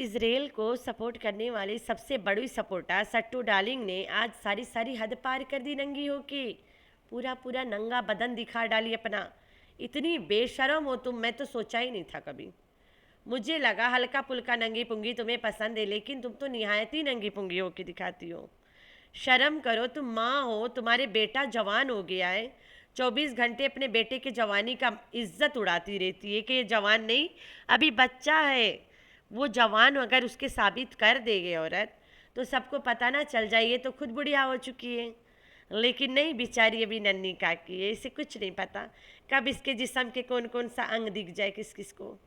Israel को support करने वाली सबसे बड़ी सपोर्टर सट्टू डार्लिंग ने आज सारी सारी हद पार कर दी नंगी होके। पूरा पूरा नंगा बदन दिखा डाली अपना। इतनी बेशरम हो तुम, मैं तो सोचा ही नहीं था कभी। मुझे लगा हल्का पुल्का नंगी पुंगी तुम्हें पसंद है, लेकिन तुम तो निहायत ही नंगी पुंगी होके दिखाती हो। शर्म करो, तुम माँ हो, तुम्हारे बेटा जवान हो गया है। 24 घंटे अपने बेटे के जवानी का इज्जत उड़ाती रहती है कि ये जवान नहीं, अभी बच्चा है। वो जवान अगर उसके साबित कर देगी औरत, तो सबको पता ना चल जाए ये तो खुद बुढ़िया हो चुकी है। लेकिन नहीं, बेचारी अभी नन्ही काकी है, इसे कुछ नहीं पता कब इसके जिस्म के कौन कौन सा अंग दिख जाए किस किस को।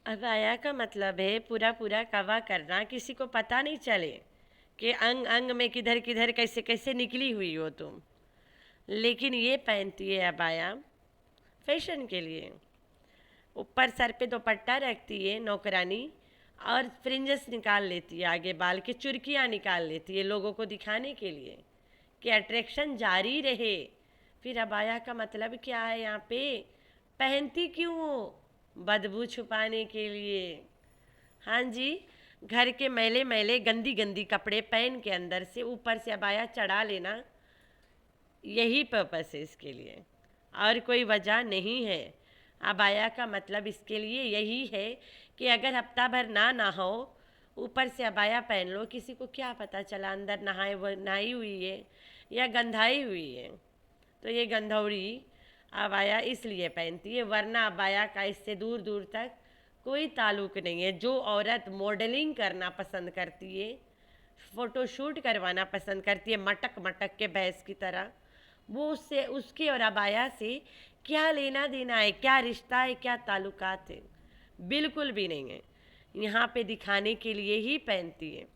अब आया का मतलब है पूरा पूरा कवा करना, किसी को पता नहीं चले कि अंग अंग में किधर किधर कैसे कैसे निकली हुई हो तुम। लेकिन ये पहनती है अबाया फैशन के लिए। ऊपर सर पे दुपट्टा रखती है नौकरानी, और फ्रिंजेस निकाल लेती है, आगे बाल के चुर्कियाँ निकाल लेती है लोगों को दिखाने के लिए कि अट्रैक्शन जारी रहे। फिर अबाया का मतलब क्या है यहाँ पे? पहनती क्यों हो? बदबू छुपाने के लिए। हाँ जी, घर के मैले मैले गंदी गंदी कपड़े पहन के अंदर से ऊपर से अबाया चढ़ा लेना, यही पर्पस है इसके लिए, और कोई वजह नहीं है। अबाया का मतलब इसके लिए यही है कि अगर हफ्ता भर ना नहाओ, ऊपर से अबाया पहन लो, किसी को क्या पता चला अंदर नहाए वो नहाई हुई है या गंधाई हुई है। तो ये गंधौड़ी अबाया इसलिए पहनती है, वरना अबाया का इससे दूर दूर तक कोई ताल्लुक नहीं है। जो औरत मॉडलिंग करना पसंद करती है, फ़ोटोशूट करवाना पसंद करती है मटक मटक के भैंस की तरह, वो उससे उसके और अबाया से क्या लेना देना है, क्या रिश्ता है, क्या ताल्लुकात है? बिल्कुल भी नहीं है। यहाँ पे दिखाने के लिए ही पहनती है।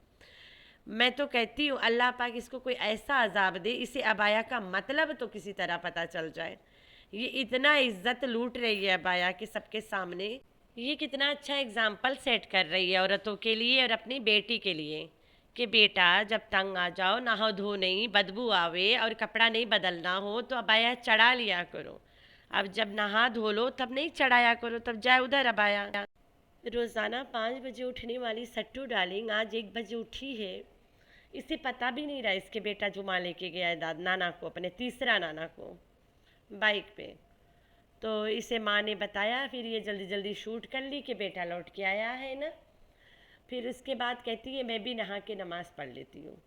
मैं तो कहती हूँ अल्लाह पाक इसको कोई ऐसा अजाब दे, इसे अबाया का मतलब तो किसी तरह पता चल जाए। ये इतना इज्जत लूट रही है अबाया के सबके सामने। ये कितना अच्छा एग्जाम्पल सेट कर रही है औरतों के लिए और अपनी बेटी के लिए कि बेटा जब तंग आ जाओ, नहा धो नहीं, बदबू आवे और कपड़ा नहीं बदलना हो तो अबाया चढ़ा लिया करो। अब जब नहा धो लो तब नहीं चढ़ाया करो, तब जाए उधर अबाया। रोज़ाना 5 बजे उठने वाली सट्टू डार्लिंग आज 1 बजे उठी है। इसे पता भी नहीं रहा इसके बेटा जुमा लेके गया है नाना को, अपने तीसरा नाना को, बाइक पे। तो इसे माँ ने बताया, फिर ये जल्दी जल्दी शूट कर ली कि बेटा लौट के आया है ना। फिर उसके बाद कहती है मैं भी नहा के नमाज़ पढ़ लेती हूँ।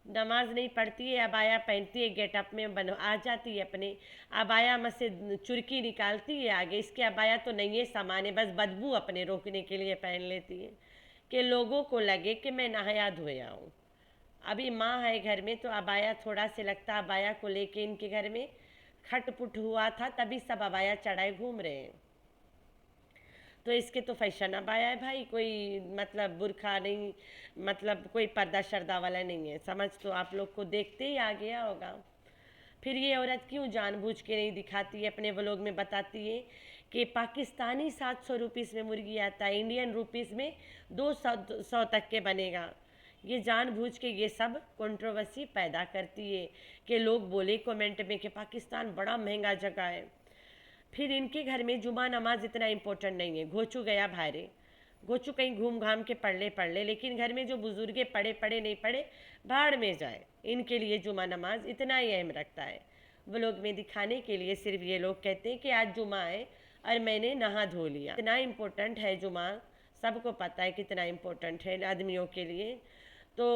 नमाज नहीं पढ़ती है, अबाया पहनती है, गेटअप में बन आ जाती है अपने। अबाया में से चुरकी निकालती है आगे, इसके अबाया तो नहीं है सामान है, बस बदबू अपने रोकने के लिए पहन लेती है कि लोगों को लगे कि मैं नहाया धोया हूँ। अभी माँ है घर में तो अबाया थोड़ा से लगता, अबाया को लेके इनके घर में खटपुट हुआ था, तभी सब अबाया चढ़ाए घूम रहे हैं। तो इसके तो फैशन अबाया है भाई, कोई मतलब बुरखा नहीं, मतलब कोई पर्दा शर्दा वाला नहीं है। समझ तो आप लोग को देखते ही आ गया होगा। फिर ये औरत क्यों जानबूझ के नहीं दिखाती है, अपने व्लॉग में बताती है कि पाकिस्तानी 700 रुपीज़ में मुर्गी आता है, इंडियन रुपीज़ में 200 तक के बनेगा। ये जानबूझ के ये सब कंट्रोवर्सी पैदा करती है कि लोग बोले कमेंट में कि पाकिस्तान बड़ा महंगा जगह है। फिर इनके घर में जुमा नमाज इतना इम्पोर्टेंट नहीं है, घोचू गया भारे, घोचू कहीं घूम घाम के पढ़ ले, लेकिन घर में जो बुजुर्गे पढ़े पढ़े नहीं पढ़े भाड़ में जाए, इनके लिए जुमा नमाज इतना ही अहम रखता है। वो लोग में दिखाने के लिए सिर्फ ये लोग कहते हैं कि आज जुमा है और मैंने नहा धो लिया। इतना इम्पोर्टेंट है जुमा, सबको पता है कितना इम्पोर्टेंट है आदमियों के लिए। तो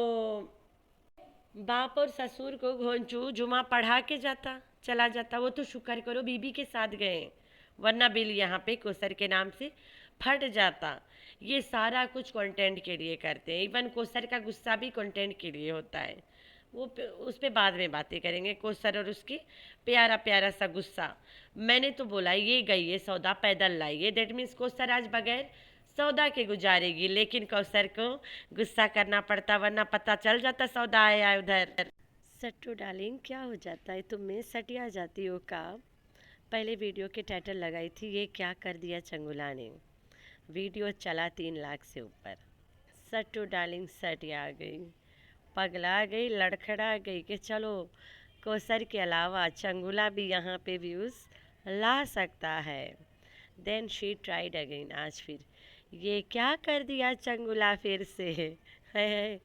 बाप और ससुर को घोंचू जुमा पढ़ा के चला जाता। वो तो शुक्र करो बीबी के साथ गए, वरना बिल यहाँ पे कोसर के नाम से फट जाता। ये सारा कुछ कंटेंट के लिए करते हैं, इवन कोसर का गुस्सा भी कंटेंट के लिए होता है। उस पर बाद में बातें करेंगे, कोसर और उसकी प्यारा प्यारा सा गुस्सा। मैंने तो बोला ये गई है सौदा पैदल लाइए, दैट मीन्स कोसर आज बगैर सौदा के गुजारेगी, लेकिन कौसर को गुस्सा करना पड़ता, वरना पता चल जाता सौदा आया उधर। सट्टू डार्लिंग क्या हो जाता है तुम्हें, सटिया जाती हो का? पहले वीडियो के टाइटल लगाई थी ये क्या कर दिया चंगुला ने, वीडियो चला 3 लाख से ऊपर। सट्टू डार्लिंग सटिया गई, पगला गई, लड़खड़ा गई कि चलो कौसर के अलावा चंगुला भी यहाँ पे व्यूज़ ला सकता है। Then she tried again. आज फिर ये क्या कर दिया चंगुला फिर से है।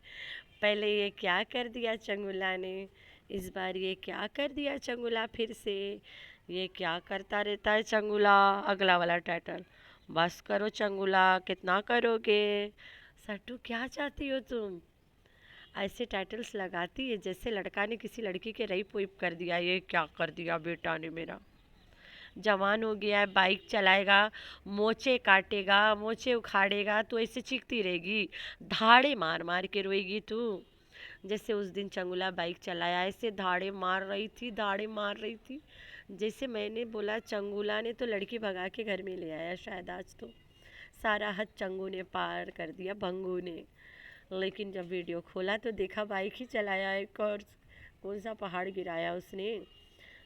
पहले ये क्या कर दिया चंगुला ने, इस बार ये क्या कर दिया चंगुला फिर से। ये क्या करता रहता है चंगुला। अगला वाला टाइटल, बस करो चंगुला, कितना करोगे। सट्टू क्या चाहती हो तुम। ऐसे टाइटल्स लगाती है जैसे लड़का ने किसी लड़की के रेप वेप कर दिया। ये क्या कर दिया बेटा ने मेरा। जवान हो गया है, बाइक चलाएगा, मोचे काटेगा, मोचे उखाड़ेगा तो ऐसे चीखती रहेगी, धाड़े मार मार के रोएगी तू। जैसे उस दिन चंगुला बाइक चलाया, ऐसे धाड़े मार रही थी, धाड़े मार रही थी। जैसे मैंने बोला चंगुला ने तो लड़की भगा के घर में ले आया शायद आज तो। सारा हद चंगू ने पार कर दिया, भंगू ने। लेकिन जब वीडियो खोला तो देखा बाइक ही चलाया एक और कौन सा पहाड़ गिराया उसने।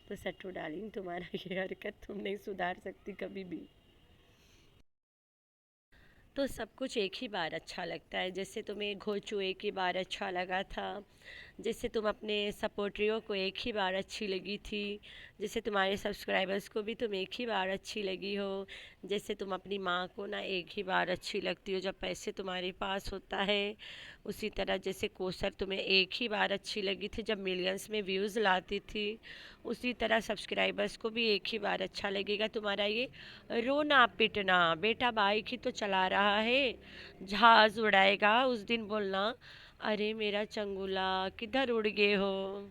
तो सट्टू डार्लिंग, तुम्हारा ये हरकत तुम नहीं सुधार सकती कभी भी। तो सब कुछ एक ही बार अच्छा लगता है। जैसे तुम्हें घोचू एक ही बार अच्छा लगा था, जैसे तुम अपने सपोर्टरियों को एक ही बार अच्छी लगी थी, जैसे तुम्हारे सब्सक्राइबर्स को भी तुम एक ही बार अच्छी लगी हो, जैसे तुम अपनी माँ को ना एक ही बार अच्छी लगती हो जब पैसे तुम्हारे पास होता है, उसी तरह जैसे कोसर तुम्हें एक ही बार अच्छी लगी थी जब मिलियंस में व्यूज़ लाती थी, उसी तरह सब्सक्राइबर्स को भी एक ही बार अच्छा लगेगा तुम्हारा ये रोना पिटना। बेटा बाइक ही तो चला रहा है, जहाज उड़ाएगा उस दिन बोलना, अरे मेरा चंगुला किधर उड़ गए हो।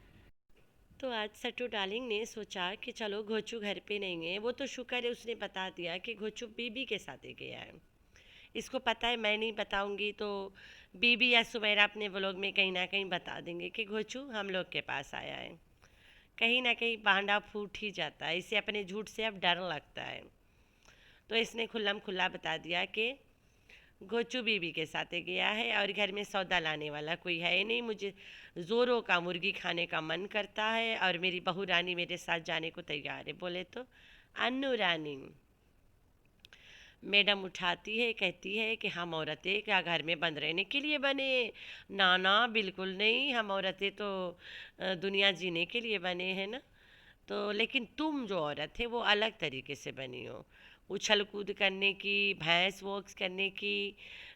तो आज सट्टू डार्लिंग ने सोचा कि चलो घोचू घर पे नहीं है, वो तो शुक्र है उसने बता दिया कि घोचू बीबी के साथ ही गया है। इसको पता है मैं नहीं बताऊंगी तो बीबी या सुमेरा अपने व्लॉग में कहीं ना कहीं बता देंगे कि घोचू हम लोग के पास आया है। कहीं ना कहीं भांडा फूट ही जाता है, इसे अपने झूठ से अब डर लगता है। तो इसने खुल्लम खुल्ला बता दिया कि गोचू बीबी के साथ गया है और घर में सौदा लाने वाला कोई है नहीं। मुझे ज़ोरों का मुर्गी खाने का मन करता है और मेरी बहू रानी मेरे साथ जाने को तैयार है। बोले तो अन्नू रानी। मैडम उठाती है, कहती है कि हम औरतें क्या घर में बंद रहने के लिए बने। ना ना बिल्कुल नहीं, हम औरतें तो दुनिया जीने के लिए बने हैं ना। तो लेकिन तुम जो औरत है वो अलग तरीके से बनी हो, उछल कूद करने की, भैंस वॉक्स करने की,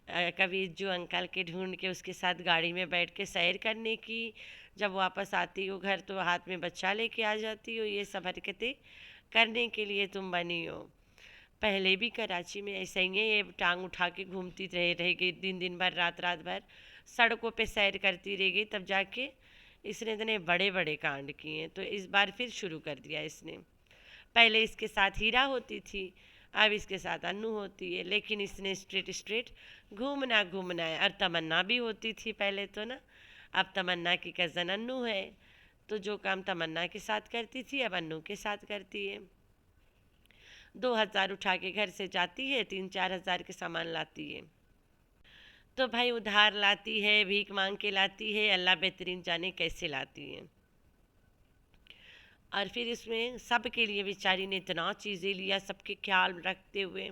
कभी जो अंकल के ढूंढ के उसके साथ गाड़ी में बैठ के सैर करने की, जब वापस आती हो घर तो हाथ में बच्चा लेके आ जाती हो, ये सब हरकतें करने के लिए तुम बनी हो। पहले भी कराची में ऐसा ही है, ये टांग उठा के घूमती रहेगी दिन दिन भर, रात रात भर सड़कों पे सैर करती रहेगी, तब जाके इसने इतने बड़े बड़े कांड किए हैं। तो इस बार फिर शुरू कर दिया इसने। पहले इसके साथ हीरा होती थी, अब इसके साथ अन्नू होती है, लेकिन इसने स्ट्रेट स्ट्रेट घूमना घूमना है। और तमन्ना भी होती थी पहले तो ना, अब तमन्ना की कज़न अन्नू है, तो जो काम तमन्ना के साथ करती थी अब अन्नू के साथ करती है। 2,000 उठा के घर से जाती है, 3-4 हज़ार के सामान लाती है। तो भाई उधार लाती है, भीख मांग के लाती है, अल्लाह बेहतरीन जाने कैसे लाती है। और फिर इसमें सब के लिए बेचारी ने इतना चीज़ें लिया, सबके ख्याल रखते हुए,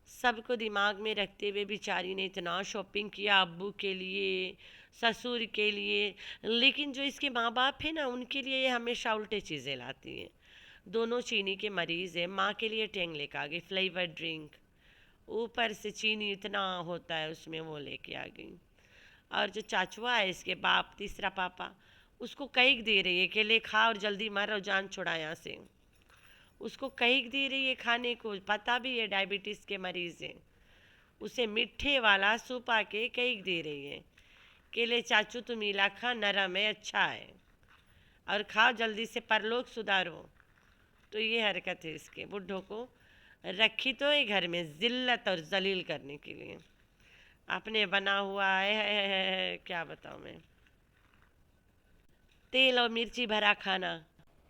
सबको दिमाग में रखते हुए बेचारी ने इतना शॉपिंग किया, अब्बू के लिए, ससुर के लिए। लेकिन जो इसके माँ बाप हैं ना, उनके लिए ये हमेशा उल्टे चीज़ें लाती हैं। दोनों चीनी के मरीज़ हैं, माँ के लिए टेंग लेकर आ गई फ्लेवर ड्रिंक, ऊपर से चीनी इतना होता है उसमें, वो लेके आ गई। और जो चाचुआ है इसके बाप, तीसरा पापा, उसको कैक दे रही है कि ले खा और जल्दी मर और जान छुड़ा यहाँ से। उसको कैक दे रही है खाने को, पता भी है डायबिटीज़ के मरीज़ हैं। उसे मीठे वाला सूप आके कैक दे रही है कि ले चाचू तुम इला खा, नरम है, अच्छा है, और खाओ जल्दी से परलोक सुधारो। तो ये हरकत है इसके। बुढ़ों को रखी तो है घर में ज़िल्लत और जलील करने के लिए, अपने बना हुआ है क्या बताऊँ मैं, तेल और मिर्ची भरा खाना।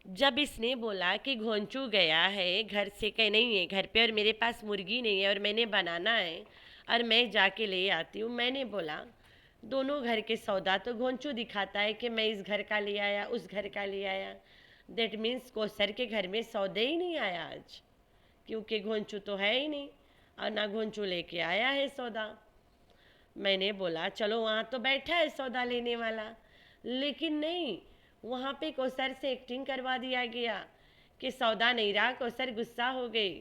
जब इसने बोला कि घोंचू गया है घर से, कहीं नहीं है घर पे और मेरे पास मुर्गी नहीं है और मैंने बनाना है और मैं जाके ले आती हूँ, मैंने बोला दोनों घर के सौदा तो घोंचू दिखाता है कि मैं इस घर का ले आया, उस घर का ले आया। दैट मीन्स कोसर के घर में सौदे ही नहीं आया आज, क्योंकि घोंचू तो है ही नहीं और ना घोंचू लेके आया है सौदा। मैंने बोला चलो वहाँ तो बैठा है सौदा लेने वाला, लेकिन नहीं, वहाँ पे कोसर से एक्टिंग करवा दिया गया कि सौदा नहीं रहा। कोसर गुस्सा हो गई,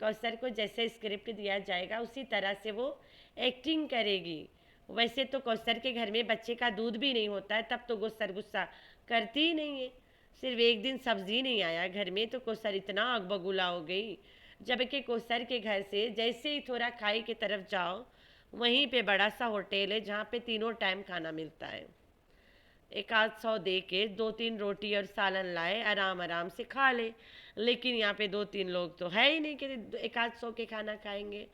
कौसर को जैसे स्क्रिप्ट दिया जाएगा उसी तरह से वो एक्टिंग करेगी। वैसे तो कौसर के घर में बच्चे का दूध भी नहीं होता है, तब तो कौसर गुस्सा करती ही नहीं है। सिर्फ एक दिन सब्जी नहीं आया घर में तो कौसर इतना अगबगुला हो गई। जबकि कौसर के घर से जैसे ही थोड़ा खाई की तरफ जाओ, वहीं पे बड़ा सा होटल है जहाँ पे तीनों टाइम खाना मिलता है। एक आध सौ दे के 2-3 रोटी और सालन लाए, आराम आराम से खा ले। लेकिन यहाँ पे 2-3 लोग तो है ही नहीं कि एक आध सौ के खाना खाएंगे।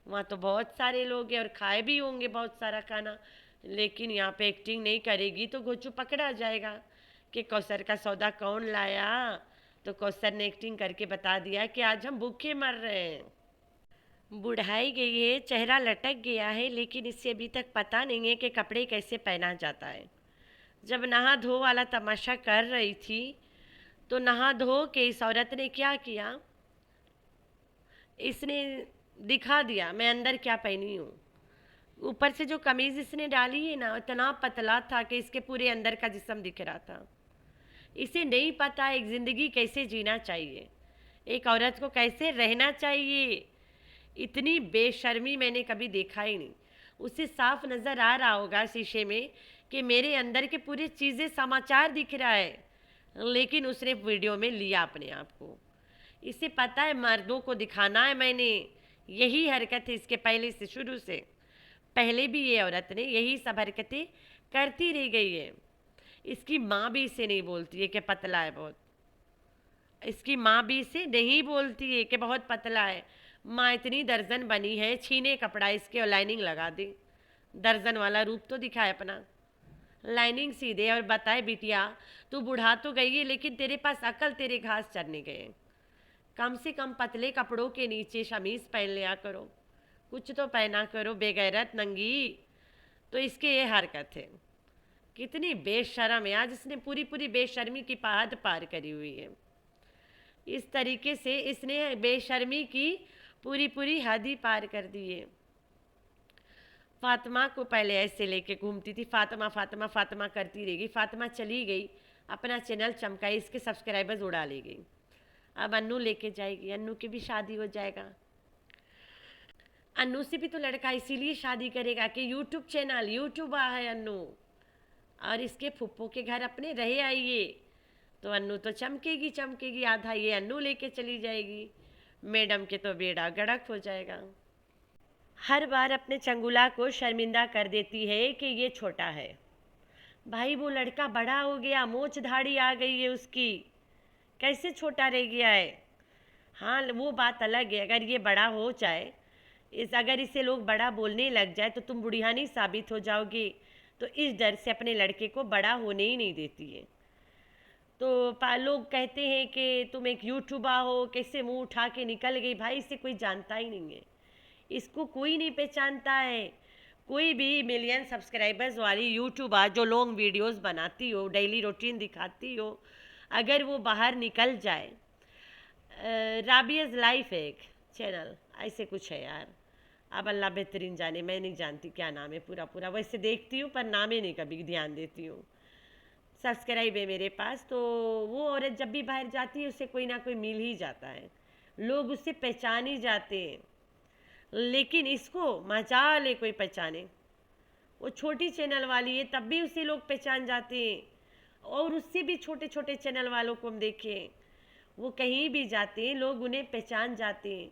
वहाँ तो बहुत सारे लोग हैं और खाए भी होंगे बहुत सारा खाना। लेकिन यहाँ पे एक्टिंग नहीं करेगी तो गोचू पकड़ा जाएगा कि कौसर का सौदा कौन लाया। तो कौसर ने एक्टिंग करके बता दिया कि आज हम भूखे मर रहे हैं। बुढ़ाई गई है, चेहरा लटक गया है, लेकिन इससे अभी तक पता नहीं है कि कपड़े कैसे पहना जाता है। जब नहा धो वाला तमाशा कर रही थी तो नहा धो के इस औरत ने क्या किया, इसने दिखा दिया मैं अंदर क्या पहनी हूँ। ऊपर से जो कमीज़ इसने डाली है ना, इतना पतला था कि इसके पूरे अंदर का जिस्म दिख रहा था। इसे नहीं पता एक ज़िंदगी कैसे जीना चाहिए, एक औरत को कैसे रहना चाहिए। इतनी बेशर्मी मैंने कभी देखा ही नहीं। उसे साफ नज़र आ रहा होगा शीशे में कि मेरे अंदर के पूरी चीज़ें समाचार दिख रहा है, लेकिन उसने वीडियो में लिया अपने आप को। इसे पता है मर्दों को दिखाना है मैंने, यही हरकत है इसके पहले से, शुरू से। पहले भी ये औरत ने यही सब हरकतें करती रह गई है। इसकी माँ भी इसे नहीं बोलती है कि पतला है बहुत। इसकी माँ भी इसे नहीं बोलती है कि बहुत पतला है। माँ इतनी दर्जन बनी है, छीने कपड़ा इसके और लाइनिंग लगा दे, दर्जन वाला रूप तो दिखाए अपना, लाइनिंग सी दे और बताए बिटिया तू बुढ़ा तो गई है लेकिन तेरे पास अकल तेरे घास चरने गए। कम से कम पतले कपड़ों के नीचे शमीज़ पहन लिया करो, कुछ तो पहना करो, बेगैरत नंगी। तो इसके ये हरकत है। कितनी बेशर्म है, आज इसने पूरी पूरी बेशर्मी की हद पार करी हुई है। इस तरीके से इसने बेशर्मी की पूरी पूरी हद ही पार कर दी है। फातिमा को पहले ऐसे लेके घूमती थी, फातिमा फातिमा फातिमा करती रहेगी। फातिमा चली गई, अपना चैनल चमकाई, इसके सब्सक्राइबर्स उड़ा ले गई। अब अन्नू लेके जाएगी, अन्नू की भी शादी हो जाएगा। अन्नू से भी तो लड़का इसीलिए शादी करेगा कि यूट्यूब चैनल, यूट्यूब है अन्नू, और इसके फुप्पो के घर अपने रहे आइए तो अन्नू तो चमकेगी चमकेगी। आधा ये अन्नू लेके चली जाएगी, मैडम के तो बेड़ा गड़क हो जाएगा। हर बार अपने चंगुला को शर्मिंदा कर देती है कि ये छोटा है। भाई वो लड़का बड़ा हो गया, मोच धाड़ी आ गई है उसकी, कैसे छोटा रह गया है। हाँ वो बात अलग है, अगर ये बड़ा हो जाए, अगर इसे लोग बड़ा बोलने लग जाए तो तुम बुढ़ियानी साबित हो जाओगे। तो इस डर से अपने लड़के को बड़ा होने ही नहीं देती है। तो लोग कहते हैं कि तुम एक यूट्यूबर हो, कैसे मुंह उठा के निकल गई। भाई इसे कोई जानता ही नहीं है, इसको कोई नहीं पहचानता है। कोई भी मिलियन सब्सक्राइबर्स वाली यूट्यूबर जो लॉन्ग वीडियोस बनाती हो, डेली रूटीन दिखाती हो, अगर वो बाहर निकल जाए, राबियाज लाइफ है एक चैनल, ऐसे कुछ है यार, अब अल्लाह बेहतरीन जाने, मैं नहीं जानती क्या नाम है पूरा पूरा, वैसे देखती हूँ पर नाम ही नहीं कभी ध्यान देती हूँ। सब्सक्राइब है मेरे पास। तो वो औरत जब भी बाहर जाती है उसे कोई ना कोई मिल ही जाता है, लोग उससे पहचान ही जाते हैं। लेकिन इसको मजाल है कोई पहचाने। वो छोटी चैनल वाली है तब भी उसे लोग पहचान जाते हैं, और उससे भी छोटे छोटे चैनल वालों को हम देखें, वो कहीं भी जाते हैं लोग उन्हें पहचान जाते हैं।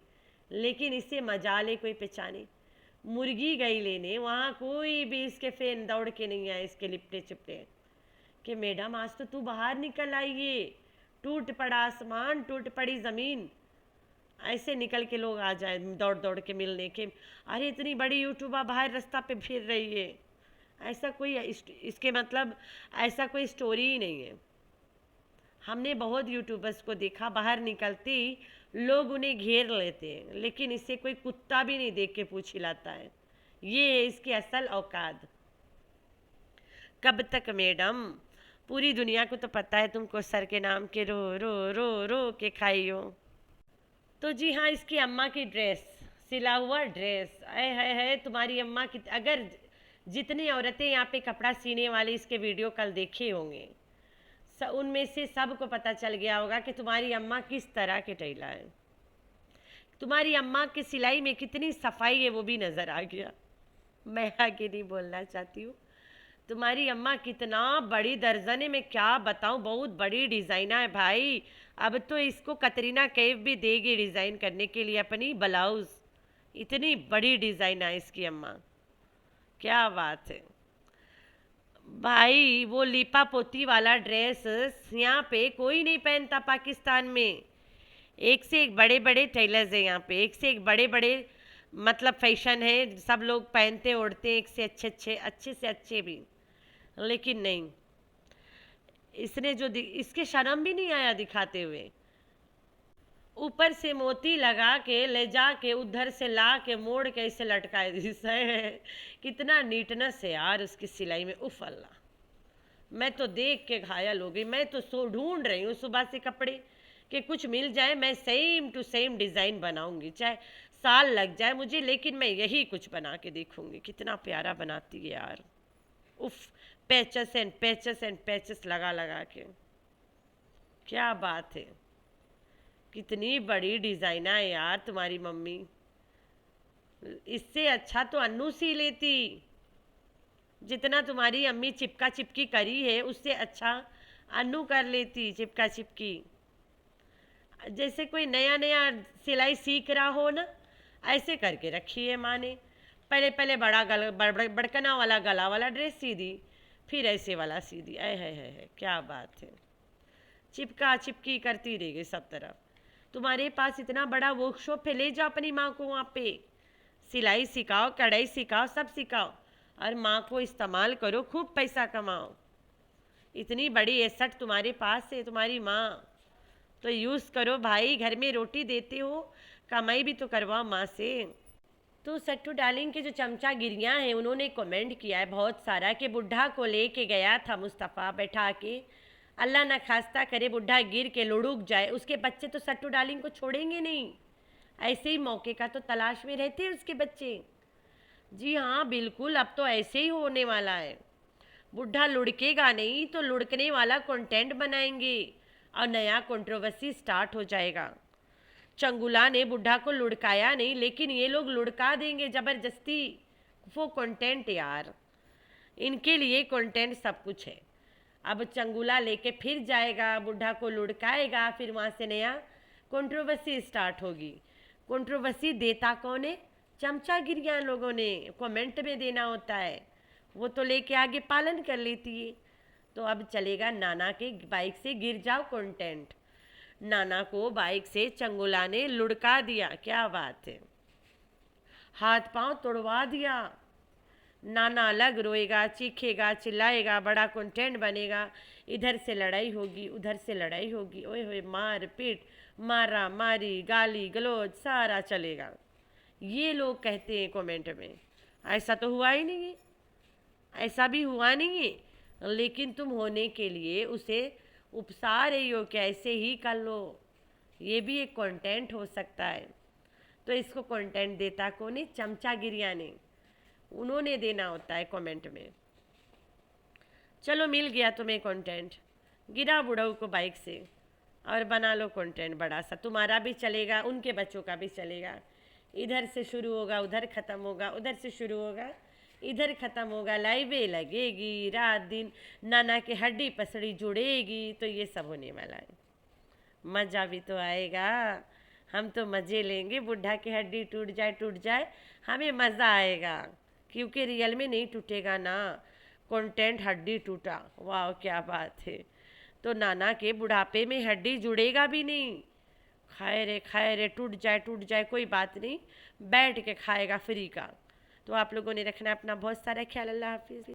लेकिन इससे मजाल है कोई पहचाने। मुर्गी गई लेने, वहाँ कोई भी इसके फैन दौड़ के नहीं आए इसके लिपटे चिपटे कि मैडम आज तो तू बाहर निकल आइए, टूट पड़ा आसमान, टूट पड़ी ज़मीन, ऐसे निकल के लोग आ जाए दौड़ दौड़ के मिलने के, अरे इतनी बड़ी यूट्यूबर बाहर रास्ता पे फिर रही है। ऐसा कोई इसके मतलब ऐसा कोई स्टोरी ही नहीं है। हमने बहुत यूट्यूबर्स को देखा बाहर निकलते ही लोग उन्हें घेर लेते हैं, लेकिन इसे कोई कुत्ता भी नहीं देख के पूछ हिलाता है। ये है इसकी असल औकात। कब तक मैडम, पूरी दुनिया को तो पता है तुमको सर के नाम के रो रो रो रो के खाई हो। तो जी हाँ, इसकी अम्मा की ड्रेस, सिला हुआ ड्रेस, है तुम्हारी अम्मा की। अगर जितनी औरतें यहाँ पे कपड़ा सीने वाले इसके वीडियो कल देखे होंगे, उनमें से सबको पता चल गया होगा कि तुम्हारी अम्मा किस तरह के टेलर है। तुम्हारी अम्मा की सिलाई में कितनी सफाई है वो भी नज़र आ गया। मैं आगे नहीं बोलना चाहती हूँ। तुम्हारी अम्मा कितना बड़ी दर्जन है, मैं क्या बताऊँ, बहुत बड़ी डिज़ाइनर है भाई। अब तो इसको कतरीना कैफ भी देगी डिज़ाइन करने के लिए अपनी ब्लाउज़। इतनी बड़ी डिज़ाइनर है इसकी अम्मा, क्या बात है भाई। वो लिपा पोती वाला ड्रेस यहाँ पे कोई नहीं पहनता पाकिस्तान में। एक से एक बड़े बड़े टेलर्स हैं यहाँ पे, एक से एक बड़े बड़े मतलब फैशन है, सब लोग पहनते ओढ़ते हैं, एक से अच्छे अच्छे, अच्छे से अच्छे भी। लेकिन नहीं, इसने जो इसके शर्म भी नहीं आया दिखाते हुए। ऊपर से मोती लगा के ले जाके उधर से ला के मोड़ के इसे लटकाए है। कितना नीटनेस है यार उसकी सिलाई में, उफ अल्लाह। मैं तो देख के घायल हो गई। मैं तो सो ढूंढ रही हूँ सुबह से कपड़े कि कुछ मिल जाए, मैं सेम टू सेम डिज़ाइन बनाऊंगी, चाहे साल लग जाए मुझे, लेकिन मैं यही कुछ बना के देखूंगी। कितना प्यारा बनाती है यार, उफ। Patches and patches and patches लगा लगा के, क्या बात है। कितनी बड़ी डिज़ाइनर है यार तुम्हारी मम्मी। इससे अच्छा तो अन्नू सी लेती। जितना तुम्हारी अम्मी चिपका चिपकी करी है उससे अच्छा अन्नू कर लेती चिपका चिपकी। जैसे कोई नया नया सिलाई सीख रहा हो ना, ऐसे करके रखी है माँ ने। पहले पहले बड़ा बड़कना वाला गला वाला ड्रेस सी दी, फिर ऐसे वाला सी दी। है क्या बात है। चिपका चिपकी करती रह गई सब तरफ। तुम्हारे पास इतना बड़ा वर्कशॉप है, ले जाओ अपनी माँ को वहाँ पे, सिलाई सिखाओ, कढ़ाई सिखाओ, सब सिखाओ, और माँ को इस्तेमाल करो, खूब पैसा कमाओ। इतनी बड़ी एसेट तुम्हारे पास है तुम्हारी माँ, तो यूज़ करो भाई। घर में रोटी देते हो, कमाई भी तो करवाओ माँ से। तो सट्टू डार्लिंग के जो चमचा गिरियाँ हैं उन्होंने कमेंट किया है बहुत सारा कि बुढ़ा को लेके गया था मुस्तफ़ा बैठा के, अल्लाह ना खास्ता करे बुढ़ा गिर के लुढ़क जाए, उसके बच्चे तो सट्टू डार्लिंग को छोड़ेंगे नहीं। ऐसे ही मौके का तो तलाश में रहते हैं उसके बच्चे। जी हाँ बिल्कुल, अब तो ऐसे ही होने वाला है। बुढ़ा लुढ़केगा नहीं तो लुढ़कने वाला कंटेंट बनाएंगे और नया कंट्रोवर्सी स्टार्ट हो जाएगा। चंगुला ने बुढ़ा को लुढ़काया नहीं, लेकिन ये लोग लुढ़का देंगे ज़बरदस्ती। वो कंटेंट यार, इनके लिए कंटेंट सब कुछ है। अब चंगुला लेके फिर जाएगा, बुढ़ा को लुढ़काएगा, फिर वहाँ से नया कंट्रोवर्सी स्टार्ट होगी। कंट्रोवर्सी देता कौन है? चमचा गिरियाँ लोगों ने कमेंट में देना होता है, वो तो लेके आगे पालन कर लेती है। तो अब चलेगा नाना के बाइक से गिर जाओ कंटेंट। नाना को बाइक से चंगुला ने लुढ़का दिया, क्या बात है, हाथ पांव तोड़वा दिया। नाना अलग रोएगा, चीखेगा, चिल्लाएगा, बड़ा कंटेंट बनेगा। इधर से लड़ाई होगी, उधर से लड़ाई होगी, ओए होए, मार पीट, मारा मारी, गाली गलौज सारा चलेगा। ये लोग कहते हैं कमेंट में, ऐसा तो हुआ ही नहीं है, ऐसा भी हुआ नहीं है, लेकिन तुम होने के लिए उसे उपसा रही हो कि ऐसे ही कर लो। ये भी एक कंटेंट हो सकता है। तो इसको कंटेंट देता कौन है? चमचा गिरिया ने, उन्होंने देना होता है कमेंट में। चलो मिल गया तुम्हें कंटेंट, गिरा बुढ़ऊ को बाइक से और बना लो कंटेंट बड़ा सा। तुम्हारा भी चलेगा, उनके बच्चों का भी चलेगा। इधर से शुरू होगा उधर ख़त्म होगा, उधर से शुरू होगा इधर ख़त्म होगा, लाइवें लगेगी रात दिन, नाना की हड्डी पसड़ी जुड़ेगी, तो ये सब होने वाला है। मज़ा भी तो आएगा, हम तो मज़े लेंगे। बुढ़ा की हड्डी टूट जाए हमें मज़ा आएगा, क्योंकि रियल में नहीं टूटेगा ना। कंटेंट हड्डी टूटा, वाह क्या बात है। तो नाना के बुढ़ापे में हड्डी जुड़ेगा भी नहीं। खाए रे टूट जाए कोई बात नहीं, बैठ के खाएगा फ्री का। तो आप लोगों ने रखना अपना बहुत सारा ख्याल। अल्लाह हाफिज़।